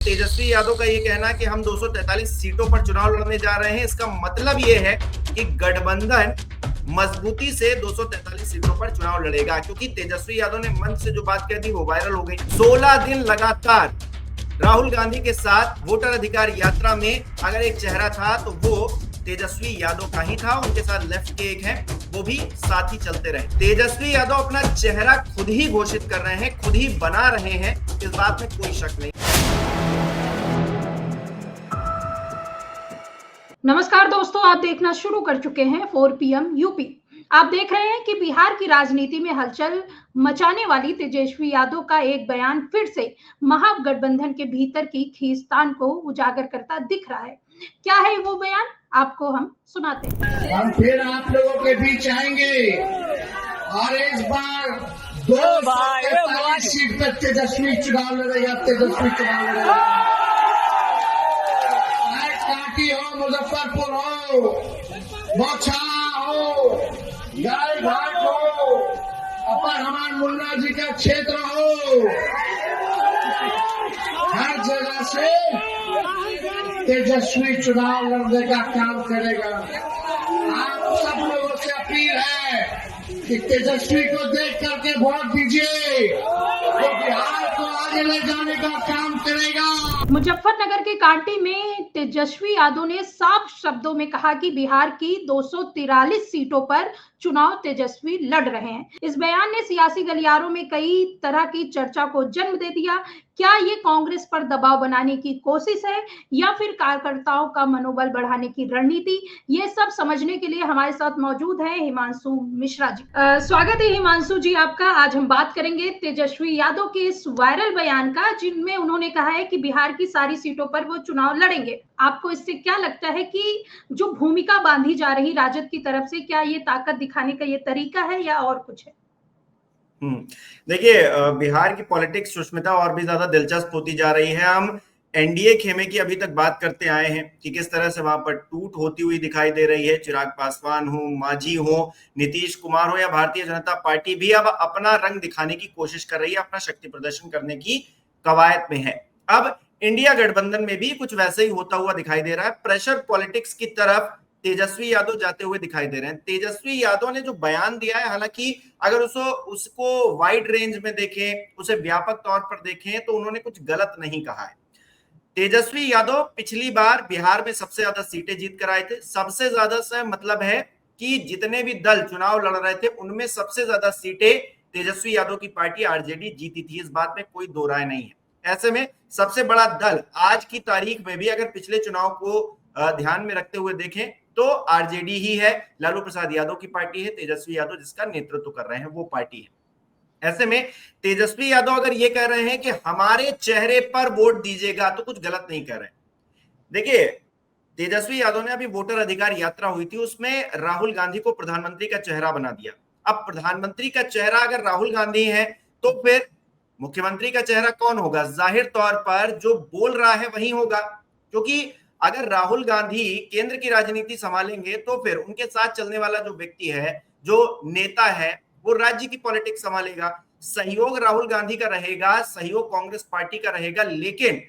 तेजस्वी यादव का ये कहना कि हम 243 सीटों पर चुनाव लड़ने जा रहे हैं, इसका मतलब ये है कि गठबंधन मजबूती से 243 सीटों पर चुनाव लड़ेगा, क्योंकि तेजस्वी यादव ने मंच से जो बात कह दी वो वायरल हो गई। 16 दिन लगातार राहुल गांधी के साथ वोटर अधिकार यात्रा में अगर एक चेहरा था तो वो तेजस्वी यादव का ही था। उनके साथ लेफ्ट के एक हैं, वो भी साथ ही चलते रहे। तेजस्वी यादव अपना चेहरा खुद ही घोषित कर रहे हैं, खुद ही बना रहे हैं, इस बात में कोई शक नहीं। नमस्कार दोस्तों, आप देखना शुरू कर चुके हैं 4 PM यूपी। आप देख रहे हैं कि बिहार की राजनीति में हलचल मचाने वाली तेजस्वी यादव का एक बयान फिर से महागठबंधन के भीतर की खींचतान को उजागर करता दिख रहा है। क्या है वो बयान, आपको हम सुनाते हैं। हम फिर आप लोगों के बीच आएंगे और इस बार 243 सीट पर तेजस्वी चुनाव लड़ेगा। काटी हो, मुजफ्फरपुर हो, बौछारा हो, गाय घाट हो, अपर हमार मुन्ना जी का क्षेत्र हो, हर जगह से तेजस्वी चुनाव लड़ने का काम करेगा। आप सब लोगों से अपील है कि तेजस्वी को देख करके वोट दीजिए, तो बिहार को आगे ले जाने का काम करेगा। मुजफ्फरनगर के कांटी में तेजस्वी यादव ने साफ शब्दों में कहा कि बिहार की 243 सीटों पर चुनाव तेजस्वी लड़ रहे हैं। इस बयान ने सियासी गलियारों में कई तरह की चर्चा को जन्म दे दिया। क्या ये कांग्रेस पर दबाव बनाने की कोशिश है या फिर कार्यकर्ताओं का मनोबल बढ़ाने की रणनीति? ये सब समझने के लिए हमारे साथ मौजूद है हिमांशु मिश्रा जी। स्वागत है हिमांशु जी आपका। आज हम बात करेंगे तेजस्वी यादव के इस वायरल बयान का, जिनमें उन्होंने कहा है कि बिहार की सारी सीटों पर वो चुनाव लड़ेंगे। आपको इससे क्या लगता है कि जो भूमिका बांधी जा रही राजद की तरफ से, क्या ये ताकत दिखाने का ये तरीका है या और कुछ है? देखिए, बिहार की पॉलिटिक्स सुष्मिता और भी ज्यादा दिलचस्प होती जा रही है। हम एनडीए खेमे की अभी तक बात करते आए हैं कि किस तरह से वहां पर टूट होती हुई दिखाई दे रही है। चिराग पासवान हो, मांझी हो, नीतीश कुमार हो या भारतीय जनता पार्टी भी अब अपना रंग दिखाने की कोशिश कर रही है, अपना शक्ति प्रदर्शन करने की कवायद में है। अब इंडिया गठबंधन में भी कुछ वैसे ही होता हुआ दिखाई दे रहा है। प्रेशर पॉलिटिक्स की तरफ तेजस्वी यादव जाते हुए दिखाई दे रहे हैं। तेजस्वी यादव ने जो बयान दिया है, हालांकि अगर उसको वाइड रेंज में देखें, उसे व्यापक तौर पर देखें, तो उन्होंने कुछ गलत नहीं कहा है। तेजस्वी यादव पिछली बार बिहार में सबसे ज्यादा सीटें जीत कर आए थे। सबसे ज्यादा से मतलब है कि जितने भी दल चुनाव लड़ रहे थे उनमें सबसे ज्यादा सीटें तेजस्वी यादव की पार्टी आरजेडी जीती थी, इस बात में कोई दो राय नहीं है। ऐसे में सबसे बड़ा दल आज की तारीख में भी अगर पिछले चुनाव को ध्यान में रखते हुए देखें तो आरजेडी ही है। लालू प्रसाद यादव की पार्टी है, तेजस्वी यादव जिसका नेतृत्व कर रहे हैं वो पार्टी है। ऐसे में तेजस्वी यादव अगर ये कह रहे हैं कि हमारे चेहरे पर वोट दीजिएगा तो कुछ गलत नहीं कर रहे हैं। देखिए, तेजस्वी यादव ने अभी वोटर अधिकार यात्रा हुई थी, उसमें राहुल गांधी को प्रधानमंत्री का चेहरा बना दिया। अब प्रधानमंत्री का चेहरा अगर राहुल गांधी है तो फिर मुख्यमंत्री का चेहरा कौन होगा? जाहिर तौर पर जो बोल रहा है वही होगा, क्योंकि अगर राहुल गांधी केंद्र की राजनीति संभालेंगे तो फिर उनके साथ चलने वाला जो व्यक्ति है, जो नेता है, वो राज्य की पॉलिटिक्स संभालेगा। सहयोग राहुल गांधी का रहेगा, सहयोग कांग्रेस पार्टी का रहेगा, लेकिन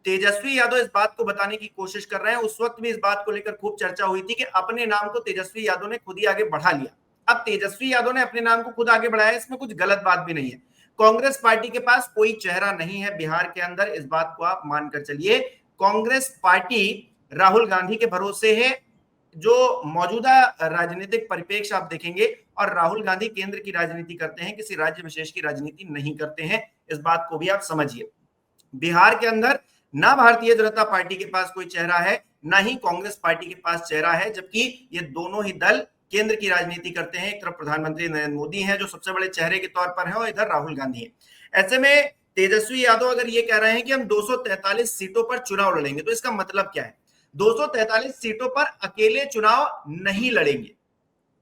तेजस्वी यादव इस बात को बताने की कोशिश कर रहे हैं। उस वक्त भी इस बात को लेकर खूब चर्चा हुई थी कि अपने नाम को तेजस्वी यादव ने खुद ही आगे बढ़ा लिया। अब तेजस्वी यादव ने अपने नाम को खुद आगे बढ़ाया, इसमें कुछ गलत बात भी नहीं है। कांग्रेस पार्टी के पास कोई चेहरा नहीं है बिहार के अंदर, इस बात को आप मानकर चलिए। कांग्रेस पार्टी राहुल गांधी के भरोसे है। जो मौजूदा राजनीतिक परिप्रेक्ष्य आप देखेंगे, और राहुल गांधी केंद्र की राजनीति करते हैं, किसी राज्य विशेष की राजनीति नहीं करते हैं, इस बात को भी आप समझिए। बिहार के अंदर ना भारतीय जनता पार्टी के पास कोई चेहरा है, ना ही कांग्रेस पार्टी के पास चेहरा है, जबकि ये दोनों ही दल केंद्र की राजनीति करते हैं। एक तरफ प्रधानमंत्री नरेंद्र मोदी हैं जो सबसे बड़े चेहरे के तौर पर हैं, और इधर राहुल गांधी है। ऐसे में तेजस्वी यादव अगर ये कह रहे हैं कि हम 243 सीटों पर चुनाव लड़ेंगे, तो इसका मतलब क्या है? 243 सीटों पर अकेले चुनाव नहीं लड़ेंगे,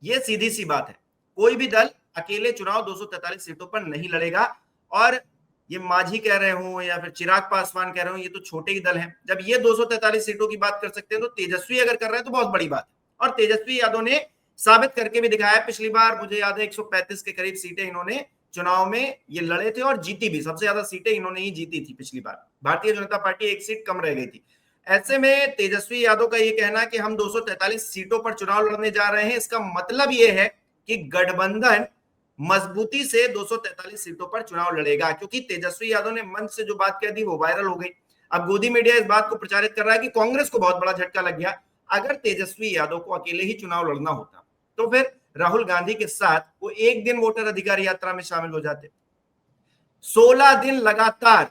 ये सीधी सी बात है। कोई भी दल अकेले चुनाव 243 सीटों पर नहीं लड़ेगा। और ये मांझी कह रहे हो या फिर चिराग पासवान कह रहे हो, ये तो छोटे ही दल हैं। जब ये 243 सीटों की बात कर सकते हैं, तो तेजस्वी अगर कर रहे हैं तो बहुत बड़ी बात है। और तेजस्वी यादव ने साबित करके भी दिखाया। पिछली बार मुझे याद है 135 के करीब सीटें इन्होंने चुनाव में ये लड़े थे और जीती भी। सबसे ज्यादा सीटें इन्होंने ही जीती थी पिछली बार। भारतीय जनता पार्टी एक सीट कम रह गई थी। ऐसे में तेजस्वी यादव का ये कहना कि हम 243 सीटों पर चुनाव लड़ने जा रहे हैं, इसका मतलब ये है कि गठबंधन मजबूती से 243 सीटों पर चुनाव लड़ेगा, क्योंकि तेजस्वी यादव ने मंच से जो बात कह दी वो वायरल हो गई। अब गोदी मीडिया इस बात को प्रचारित कर रहा है कि कांग्रेस को बहुत बड़ा झटका लग गया। अगर तेजस्वी यादव को अकेले ही चुनाव लड़ना होता तो फिर राहुल गांधी के साथ वो एक दिन वोटर अधिकार यात्रा में शामिल हो जाते। 16 दिन लगातार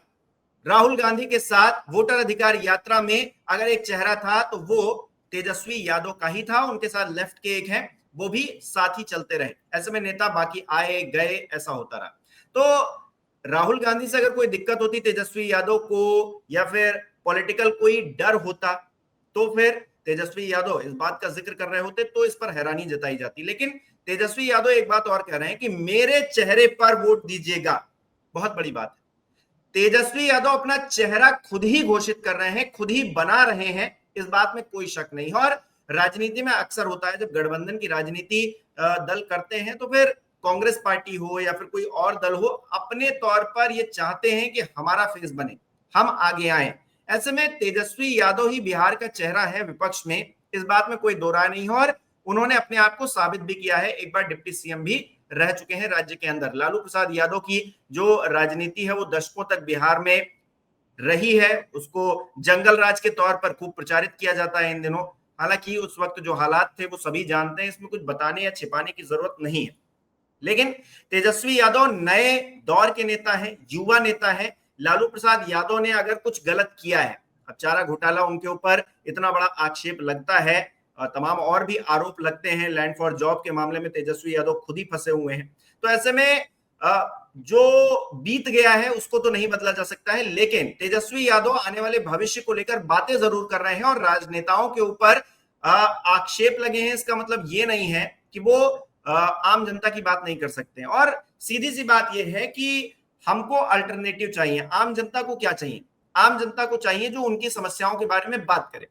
राहुल गांधी के साथ वोटर अधिकार यात्रा में अगर एक चेहरा था तो वो तेजस्वी यादव का ही था। उनके साथ लेफ्ट के एक हैं, वो भी साथ ही चलते रहे। ऐसे में नेता बाकी आए गए, ऐसा होता रहा। तो राहुल गांधी से अगर कोई दिक्कत होती तेजस्वी यादव को, या फिर पॉलिटिकल कोई डर होता, तो फिर तेजस्वी यादव इस बात का जिक्र कर रहे होते तो इस पर हैरानी जताई जाती। लेकिन तेजस्वी यादव एक बात और कह रहे हैं कि मेरे चेहरे पर वोट दीजिएगा। बहुत बड़ी बात है। तेजस्वी यादव अपना चेहरा खुद ही घोषित कर रहे हैं, खुद ही बना रहे हैं, इस बात में कोई शक नहीं। और राजनीति में अक्सर होता है, जब गठबंधन की राजनीति दल करते हैं तो फिर कांग्रेस पार्टी हो या फिर कोई और दल हो, अपने तौर पर ये चाहते हैं कि हमारा फेस बने, हम आगे आए। ऐसे में तेजस्वी यादव ही बिहार का चेहरा है विपक्ष में, इस बात में कोई दो राय नहीं है। और उन्होंने अपने आप को साबित भी किया है, एक बार डिप्टी सीएम भी रह चुके हैं राज्य के अंदर। लालू प्रसाद यादव की जो राजनीति है वो दशकों तक बिहार में रही है, उसको जंगल राज के तौर पर खूब प्रचारित किया जाता है इन दिनों। हालांकि उस वक्त जो हालात थे वो सभी जानते हैं, इसमें कुछ बताने या छिपाने की जरूरत नहीं है। लेकिन तेजस्वी यादव नए दौर के नेता हैं, युवा नेता हैं। लालू प्रसाद यादव ने अगर कुछ गलत किया है, अब चारा घोटाला उनके ऊपर इतना बड़ा आक्षेप लगता है, तमाम और भी आरोप लगते हैं, लैंड फॉर जॉब के मामले में तेजस्वी यादव खुद ही फंसे हुए हैं। तो ऐसे में जो बीत गया है उसको तो नहीं बदला जा सकता है, लेकिन तेजस्वी यादव आने वाले भविष्य को लेकर बातें जरूर कर रहे हैं और राजनेताओं के ऊपर आक्षेप लगे हैं। इसका मतलब ये नहीं है कि वो आम जनता की बात नहीं कर सकते हैं। और सीधी सी बात यह है कि हमको अल्टरनेटिव चाहिए। आम जनता को क्या चाहिए? आम जनता को चाहिए जो उनकी समस्याओं के बारे में बात करे।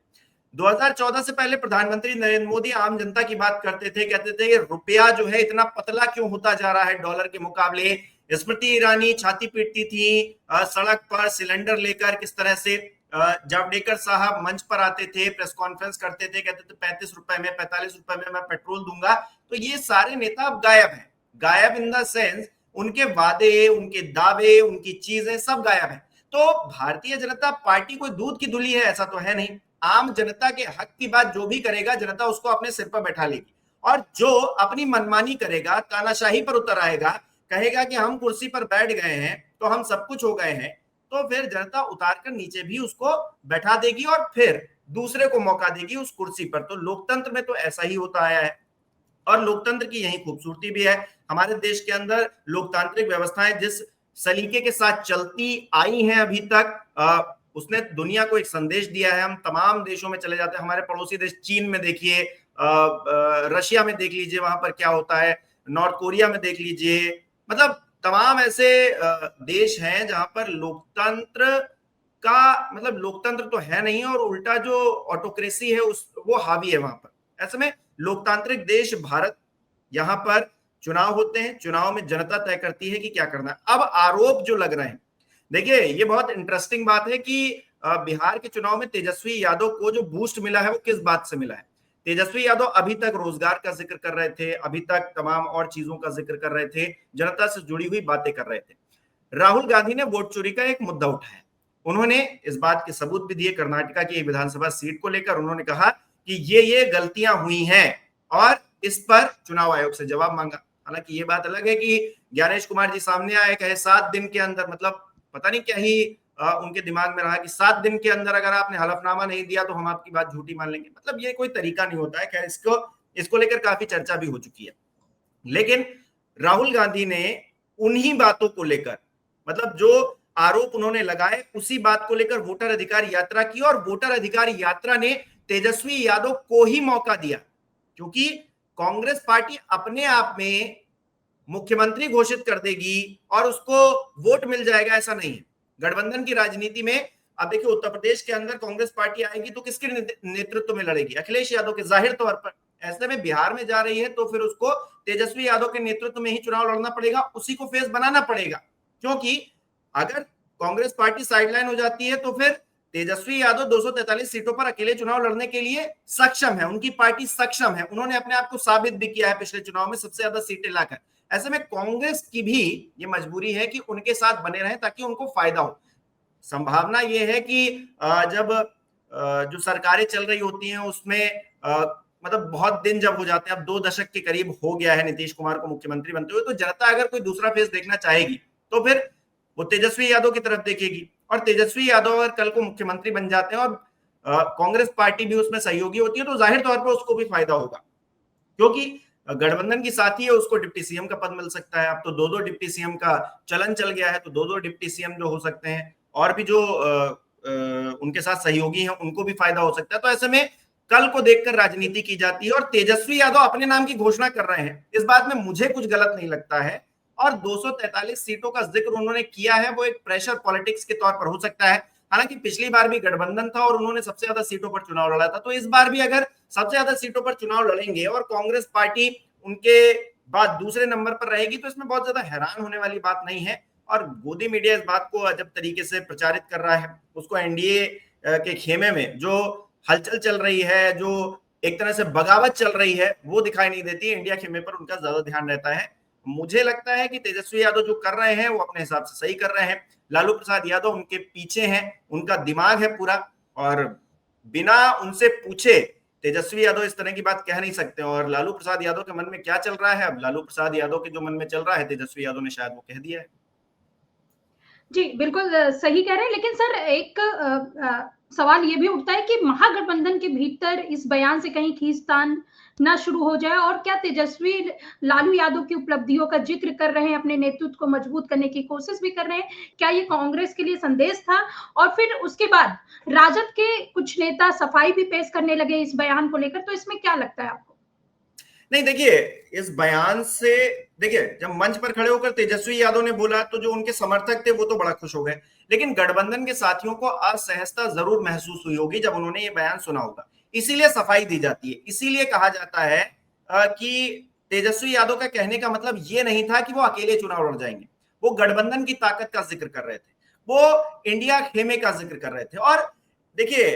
2014 से पहले प्रधानमंत्री नरेंद्र मोदी आम जनता की बात करते थे, कहते थे कि रुपया जो है इतना पतला क्यों होता जा रहा है डॉलर के मुकाबले। स्मृति ईरानी छाती पीटती थी सड़क पर सिलेंडर लेकर, किस तरह से जावड़ेकर साहब मंच पर आते थे, प्रेस कॉन्फ्रेंस करते थे, कहते थे 35 रुपए में 45 रुपए में मैं पेट्रोल दूंगा। तो ये सारे नेता अब गायब हैं। गायब इन द सेंस उनके वादे, उनके दावे, उनकी चीजें सब गायब है। तो भारतीय जनता पार्टी कोई दूध की धुली है ऐसा तो है नहीं। आम जनता के हक की बात जो भी करेगा जनता उसको अपने सिर पर बैठा लेगी, और जो अपनी मनमानी करेगा, तानाशाही पर उतर आएगा, कहेगा कि हम कुर्सी पर बैठ गए हैं तो हम सब कुछ हो गए हैं, तो फिर जनता उतार कर नीचे भी उसको बैठा देगी और फिर दूसरे को मौका देगी उस कुर्सी पर। तो लोकतंत्र में तो ऐसा ही होता आया है और लोकतंत्र की यही खूबसूरती भी है। हमारे देश के अंदर लोकतांत्रिक व्यवस्थाएं जिस सलीके के साथ चलती आई हैं अभी तक, उसने दुनिया को एक संदेश दिया है। हम तमाम देशों में चले जाते हैं, हमारे पड़ोसी देश चीन में देखिए, रशिया में देख लीजिए वहां पर क्या होता है, नॉर्थ कोरिया में देख लीजिए, मतलब तमाम ऐसे देश हैं जहां पर लोकतंत्र का मतलब लोकतंत्र तो है नहीं और उल्टा जो ऑटोक्रेसी है वो हावी है वहां पर। ऐसे में लोकतांत्रिक देश भारत, यहाँ पर चुनाव होते हैं, चुनाव में जनता तय करती है कि क्या करना है। अब आरोप जो लग रहे हैं, देखिए ये बहुत इंटरेस्टिंग बात है कि बिहार के चुनाव में तेजस्वी यादव को जो बूस्ट मिला है वो किस बात से मिला है। तेजस्वी यादव अभी तक रोजगार का जिक्र कर रहे थे, अभी तक तमाम और चीजों का जिक्र कर रहे थे, जनता से जुड़ी हुई बातें कर रहे थे। राहुल गांधी ने वोट चोरी का एक मुद्दा उठाया, उन्होंने इस बात के सबूत भी दिए। कर्नाटका की एक विधानसभा सीट को लेकर उन्होंने कहा कि ये गलतियां हुई हैं और इस पर चुनाव आयोग से जवाब मांगा। हालांकि ये बात अलग है कि ज्ञानेश कुमार जी सामने आए, कहे 7 दिन के अंदर, मतलब पता नहीं क्या ही उनके दिमाग में रहा कि 7 दिन के अंदर अगर आपने हलफनामा नहीं दिया तो हम आपकी बात झूठी मान लेंगे। मतलब ये कोई तरीका नहीं होता है। खैर इसको लेकर काफी चर्चा भी हो चुकी है। लेकिन राहुल गांधी ने उन्हीं बातों को लेकर, मतलब जो आरोप उन्होंने लगाए उसी बात को लेकर वोटर अधिकार यात्रा की, और वोटर अधिकार यात्रा ने तेजस्वी यादव को ही मौका दिया, क्योंकि कांग्रेस पार्टी अपने आप में मुख्यमंत्री घोषित कर देगी और उसको वोट मिल जाएगा, ऐसा नहीं है। गठबंधन की राजनीति में अब देखिए उत्तर प्रदेश के अंदर कांग्रेस पार्टी आएगी तो किसके नेतृत्व में लड़ेगी? अखिलेश यादव के, जाहिर तौर पर। ऐसे में बिहार में जा रही है तो फिर उसको तेजस्वी यादव के नेतृत्व में ही चुनाव लड़ना पड़ेगा, उसी को फेस बनाना पड़ेगा। क्योंकि अगर कांग्रेस पार्टी साइडलाइन हो जाती है तो फिर तेजस्वी यादव 243 सीटों पर अकेले चुनाव लड़ने के लिए सक्षम है, उनकी पार्टी सक्षम है, उन्होंने अपने आप को साबित भी किया है पिछले चुनाव में सबसे ज्यादा सीटें लाकर। ऐसे में कांग्रेस की भी ये मजबूरी है कि उनके साथ बने रहें ताकि उनको फायदा हो। संभावना ये है कि जब जो सरकारें चल रही होती हैं उसमें मतलब बहुत दिन जब हो जाते हैं, अब 2 दशक के करीब हो गया है नीतीश कुमार को मुख्यमंत्री बनते हुए, तो जनता अगर कोई दूसरा फेस देखना चाहेगी तो फिर वो तेजस्वी यादव की तरफ देखेगी। और तेजस्वी यादव अगर कल को मुख्यमंत्री बन जाते हैं और कांग्रेस पार्टी भी उसमें सहयोगी होती है तो जाहिर तौर पर उसको भी फायदा होगा, क्योंकि गठबंधन की साथी है, उसको डिप्टी सीएम का पद मिल सकता है। अब तो 2-2 डिप्टी सीएम का चलन चल गया है, तो 2-2 डिप्टी सीएम जो हो सकते हैं, और भी जो उनके साथ सहयोगी हैं उनको भी फायदा हो सकता है। तो ऐसे में कल को देखकर राजनीति की जाती है और तेजस्वी यादव अपने नाम की घोषणा कर रहे हैं, इस बात में मुझे कुछ गलत नहीं लगता है। और 243 सीटों का जिक्र उन्होंने किया है, वो एक प्रेशर पॉलिटिक्स के तौर पर हो सकता है। हालांकि पिछली बार भी गठबंधन था और उन्होंने सबसे ज्यादा सीटों पर चुनाव लड़ा था, तो इस बार भी अगर सबसे ज्यादा सीटों पर चुनाव लड़ेंगे और कांग्रेस पार्टी उनके बाद दूसरे नंबर पर रहेगी तो इसमें बहुत ज्यादा हैरान होने वाली बात नहीं है। और गोदी मीडिया इस बात को अजब तरीके से प्रचारित कर रहा है, उसको एनडीए के खेमे में जो हलचल चल रही है, जो एक तरह से बगावत चल रही है, वो दिखाई नहीं देती। इंडिया खेमे पर उनका ज्यादा ध्यान रहता है। मुझे लगता है कि तेजस्वी यादव जो कर रहे हैं वो अपने हिसाब से सही कर रहे हैं। लालू प्रसाद यादव उनके पीछे हैं, उनका दिमाग है पूरा, और बिना उनसे पूछे तेजस्वी यादव इस तरह की बात कह नहीं सकते। और लालू प्रसाद यादव के मन में क्या चल रहा है, अब लालू प्रसाद यादव के जो मन में चल रहा है तेजस्वी यादव ने शायद वो कह दिया है। जी, बिल्कुल सही कह रहे हैं। लेकिन सर एक सवाल ये भी उठता है कि महागठबंधन के भीतर इस बयान से कहीं खींचतान ना शुरू हो जाए, और क्या तेजस्वी लालू यादव की उपलब्धियों का जिक्र कर रहे हैं, अपने नेतृत्व को मजबूत करने की कोशिश भी कर रहे हैं, क्या ये कांग्रेस के लिए संदेश था? और फिर उसके बाद राजद के कुछ नेता सफाई भी पेश करने लगे इस बयान को लेकर, तो इसमें क्या लगता है आपको? नहीं, देखिए इस बयान से, देखिए जब मंच पर खड़े होकर तेजस्वी यादव ने बोला तो जो उनके समर्थक थे वो तो बड़ा खुश हो गए, लेकिन गठबंधन के साथियों को असहजता जरूर महसूस हुई होगी जब उन्होंने ये बयान सुना होगा। इसीलिए सफाई दी जाती है, इसीलिए कहा जाता है कि तेजस्वी यादव का कहने का मतलब ये नहीं था कि वो अकेले चुनाव लड़ जाएंगे, वो गठबंधन की ताकत का जिक्र कर रहे थे, वो इंडिया खेमे का जिक्र कर रहे थे। और देखिए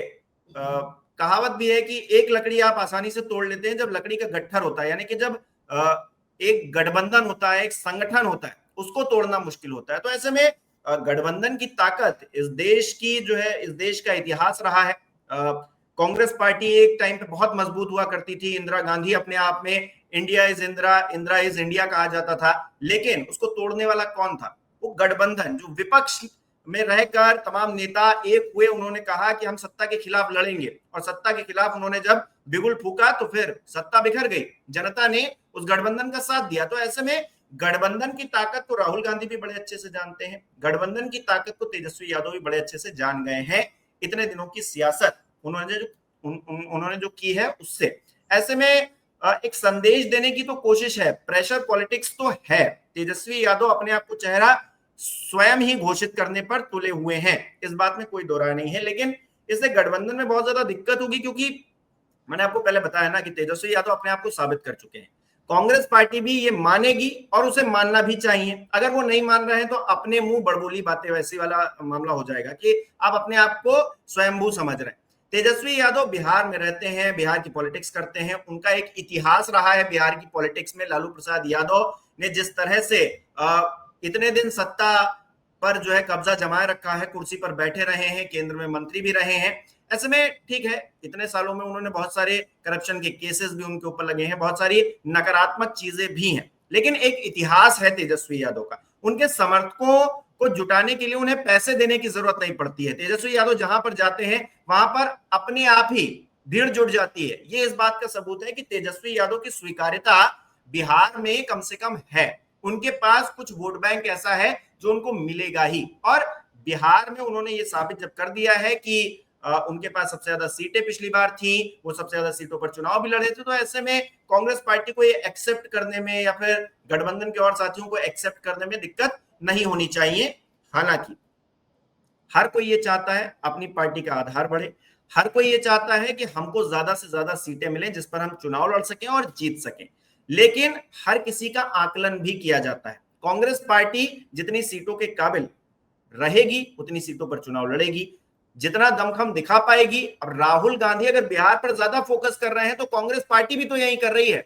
कहावत भी है कि एक लकड़ी आप आसानी से तोड़ लेते हैं जब लकड़ी का गट्ठर होता है, यानी कि जब एक गठबंधन होता है, एक संगठन होता है, उसको तोड़ना मुश्किल होता है। तो ऐसे में गठबंधन की ताकत इस देश की जो है, इस देश का इतिहास रहा है। कांग्रेस पार्टी एक टाइम पे बहुत मजबूत हुआ करती थी, इंदिरा गांधी अपने आप में India is Indira, Indira is India कहा जाता था, लेकिन उसको तोड़ने वाला कौन था? वो गठबंधन, जो विपक्ष में रहकर तमाम नेता एक हुए, उन्होंने कहा कि हम सत्ता के खिलाफ लड़ेंगे, और सत्ता के खिलाफ उन्होंने जब बिगुल फूका तो फिर सत्ता बिखर गई, जनता ने उस गठबंधन का साथ दिया। तो ऐसे में गठबंधन की ताकत को राहुल गांधी भी बड़े अच्छे से जानते हैं, गठबंधन की ताकत को तेजस्वी यादव भी बड़े अच्छे से जान गए हैं, इतने दिनों की सियासत उन्होंने जो की है उससे। ऐसे में एक संदेश देने की तो कोशिश है, प्रेशर पॉलिटिक्स तो है, तेजस्वी यादव अपने आप को चेहरा स्वयं ही घोषित करने पर तुले हुए हैं, इस बात में कोई दो राय नहीं है। लेकिन इससे गठबंधन में बहुत ज्यादा दिक्कत होगी, क्योंकि मैंने आपको पहले बताया ना कि तेजस्वी यादव अपने आप को साबित कर चुके हैं। कांग्रेस पार्टी भी ये मानेगी और उसे मानना भी चाहिए। अगर वो नहीं मान रहे हैं तो अपने मुंह बड़बोली बातें, वैसी वाला मामला हो जाएगा कि आप अपने आप को स्वयंभू समझ रहे हैं। तेजस्वी यादव बिहार में रहते हैं, बिहार की पॉलिटिक्स करते हैं, उनका एक इतिहास रहा है बिहार की पॉलिटिक्स में। लालू प्रसाद यादव ने जिस तरह से इतने दिन सत्ता पर जो है कब्जा जमाए रखा है, कुर्सी पर बैठे रहे हैं, केंद्र में मंत्री भी रहे हैं। ऐसे में ठीक है, इतने सालों में उन्होंने बहुत सारे करप्शन के केसेस भी उनके ऊपर लगे हैं, बहुत सारी नकारात्मक चीजें भी हैं, लेकिन एक इतिहास है तेजस्वी यादव का। उनके समर्थकों को जुटाने के लिए उन्हें पैसे देने की जरूरत नहीं पड़ती है। तेजस्वी यादव जहां पर जाते हैं वहां पर अपने आप ही भीड़ जुट जाती है। ये इस बात का सबूत है कि तेजस्वी यादव की स्वीकार्यता बिहार में कम से कम है। उनके पास कुछ वोट बैंक ऐसा है जो उनको मिलेगा ही, और बिहार में उन्होंने ये साबित जब कर दिया है कि उनके पास सबसे ज्यादा सीटें पिछली बार थी, वो सबसे ज्यादा सीटों पर चुनाव भी लड़े थे। तो ऐसे में कांग्रेस पार्टी को ये एक्सेप्ट करने में या फिर गठबंधन के और साथियों को एक्सेप्ट करने में दिक्कत नहीं होनी चाहिए। हालांकि हर कोई ये चाहता है अपनी पार्टी का आधार बढ़े, हर कोई ये चाहता है कि हमको ज्यादा से ज्यादा सीटें मिलें जिस पर हम चुनाव लड़ सकें और जीत सकें, लेकिन हर किसी का आकलन भी किया जाता है। कांग्रेस पार्टी जितनी सीटों के काबिल रहेगी उतनी सीटों पर चुनाव लड़ेगी, जितना दमखम दिखा पाएगी। अब राहुल गांधी अगर बिहार पर ज्यादा फोकस कर रहे हैं तो कांग्रेस पार्टी भी तो यही कर रही है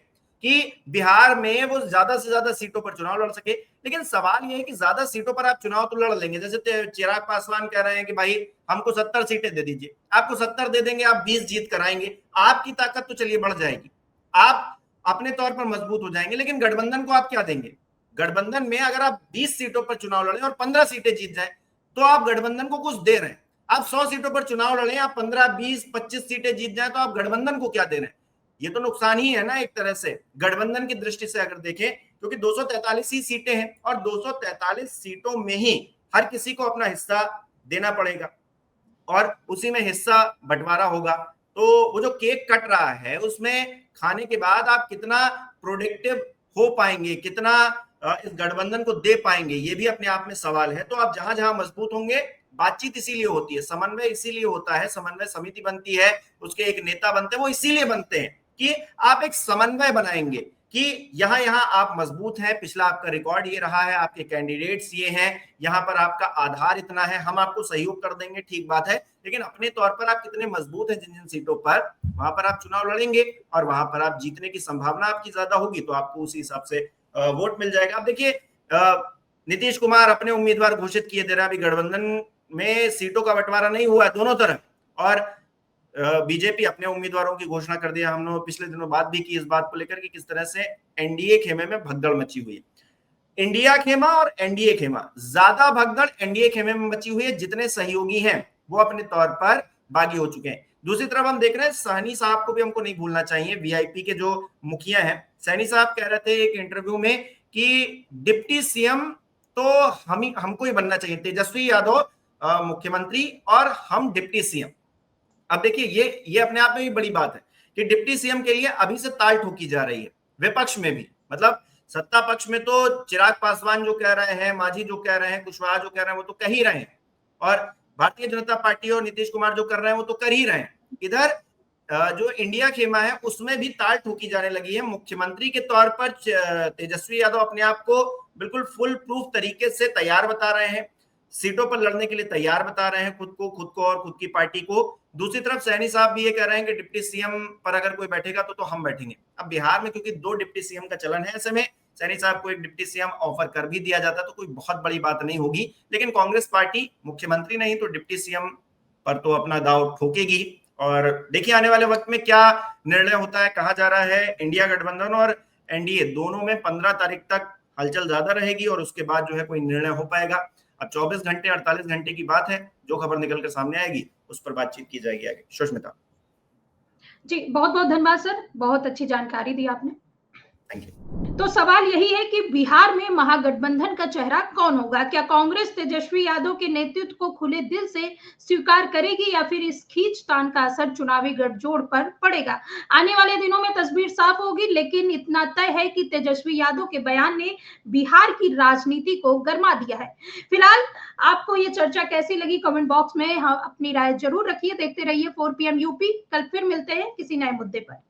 कि बिहार में वो ज्यादा से ज्यादा सीटों पर चुनाव लड़ सके। लेकिन सवाल ये है कि ज्यादा सीटों पर आप चुनाव तो लड़ लेंगे, जैसे चिराग पासवान कह रहे हैं कि भाई हमको 70 सीटें दे दीजिए, आपको 70 दे देंगे, आप 20 जीत कराएंगे, आपकी ताकत तो चलिए बढ़ जाएगी, आप अपने तौर पर मजबूत हो जाएंगे। लेकिन गठबंधन को आप क्या देंगे? गठबंधन में अगर आप 20 सीटों पर चुनाव लड़े और 15 सीटें जीत जाए तो आप गठबंधन को कुछ दे रहे हैं। आप 100 सीटों पर चुनाव लड़े, आप 15, 20, 25 सीटें जीत जाए तो आप गठबंधन को क्या दे रहे हैं? ये तो नुकसान ही है ना एक तरह से गठबंधन की दृष्टि से अगर देखें, क्योंकि 243 ही सीटें हैं और 243 सीटों में ही हर किसी को अपना हिस्सा देना पड़ेगा और उसी में हिस्सा बंटवारा होगा। तो वो जो केक कट रहा है उसमें खाने के बाद आप कितना प्रोडक्टिव हो पाएंगे, कितना इस गठबंधन को दे पाएंगे, ये भी अपने आप में सवाल है। तो आप जहां जहां मजबूत होंगे, बातचीत इसीलिए होती है, समन्वय इसीलिए होता है, समन्वय समिति बनती है, उसके एक नेता बनते हैं, वो इसीलिए बनते हैं कि आप एक समन्वय बनाएंगे कि यहां यहां आप मजबूत हैं, पिछला आपका रिकॉर्ड ये रहा है, आपके कैंडिडेट्स ये हैं, यहां पर आपका आधार इतना है, हम आपको सहयोग कर देंगे, ठीक बात है। लेकिन अपने तौर पर आप कितने मजबूत हैं जिन जिन सीटों पर, वहां पर आप चुनाव लड़ेंगे और वहां पर आप जीतने की संभावना आपकी ज्यादा होगी तो आपको उसी हिसाब से वोट मिल जाएगा। अब देखिए नीतीश कुमार अपने उम्मीदवार घोषित किए दे रहा है, अभी गठबंधन में सीटों का बंटवारा नहीं हुआ है दोनों तरफ, और बीजेपी अपने उम्मीदवारों की घोषणा कर दिया। हमने पिछले दिनों बात भी की इस बात को लेकर कि किस तरह से एनडीए खेमे में भगदड़ मची हुई है। इंडिया खेमा और एनडीए खेमा, ज्यादा भगदड़ एनडीए खेमे में मची हुई है, जितने सहयोगी हैं वो अपने तौर पर बागी हो चुके हैं। दूसरी तरफ हम देख रहे हैं सहनी साहब को भी हमको नहीं भूलना चाहिए, वीआईपी के जो मुखिया हैं। सहनी साहब कह रहे थे एक इंटरव्यू में कि डिप्टी सीएम तो हमको ही बनना चाहिए, तेजस्वी यादव मुख्यमंत्री और हम डिप्टी सीएम। अब देखिए ये अपने आप में भी बड़ी बात है कि डिप्टी सीएम के लिए अभी से ताल ठोकी जा रही है, विपक्ष में भी, मतलब सत्ता पक्ष में तो चिराग पासवान जो कह रहे हैं, मांझी जो कह रहे हैं, कुशवाहा जो कह रहे हैं, वो तो कह ही रहे हैं, और भारतीय जनता पार्टी और नीतीश कुमार जो कर रहे हैं वो तो कर ही रहे हैं। इधर जो इंडिया खेमा है उसमें भी ताल ठोकी जाने लगी है। मुख्यमंत्री के तौर पर तेजस्वी यादव अपने आप को बिल्कुल फुल प्रूफ तरीके से तैयार बता रहे हैं, सीटों पर लड़ने के लिए तैयार बता रहे हैं खुद को और खुद की पार्टी को। दूसरी तरफ सैनी साहब भी ये कह रहे हैं कि डिप्टी सीएम पर अगर कोई बैठेगा तो हम बैठेंगे। अब बिहार में क्योंकि 2 डिप्टी सीएम का चलन है, ऐसे में सैनी साहब को एक डिप्टी सीएम ऑफर कर भी दिया जाता तो कोई बहुत बड़ी बात नहीं होगी। लेकिन कांग्रेस पार्टी मुख्यमंत्री नहीं तो डिप्टी सीएम पर तो अपना दाव ठोकेगी, और देखिए आने वाले वक्त में क्या निर्णय होता है। कहा जा रहा है इंडिया गठबंधन और एनडीए दोनों में 15 तारीख तक हलचल ज्यादा रहेगी और उसके बाद जो है कोई निर्णय हो पाएगा। अब 24 घंटे 48 घंटे की बात है, जो खबर निकल कर सामने आएगी उस पर बातचीत की जाएगी आगे। सुष्मिता जी, बहुत बहुत धन्यवाद सर, बहुत अच्छी जानकारी दी आपने। Thank you. तो सवाल यही है कि बिहार में महागठबंधन का चेहरा कौन होगा? क्या कांग्रेस तेजस्वी यादव के नेतृत्व को खुले दिल से स्वीकार करेगी या फिर इस खींचतान का असर चुनावी गठजोड़ पर पड़ेगा? आने वाले दिनों में तस्वीर साफ होगी, लेकिन इतना तय है कि तेजस्वी यादव के बयान ने बिहार की राजनीति को गरमा दिया है। फिलहाल आपको ये चर्चा कैसी लगी कमेंट बॉक्स में अपनी राय जरूर रखिए। देखते रहिए 4 PM यूपी। कल फिर मिलते हैं किसी नए मुद्दे पर।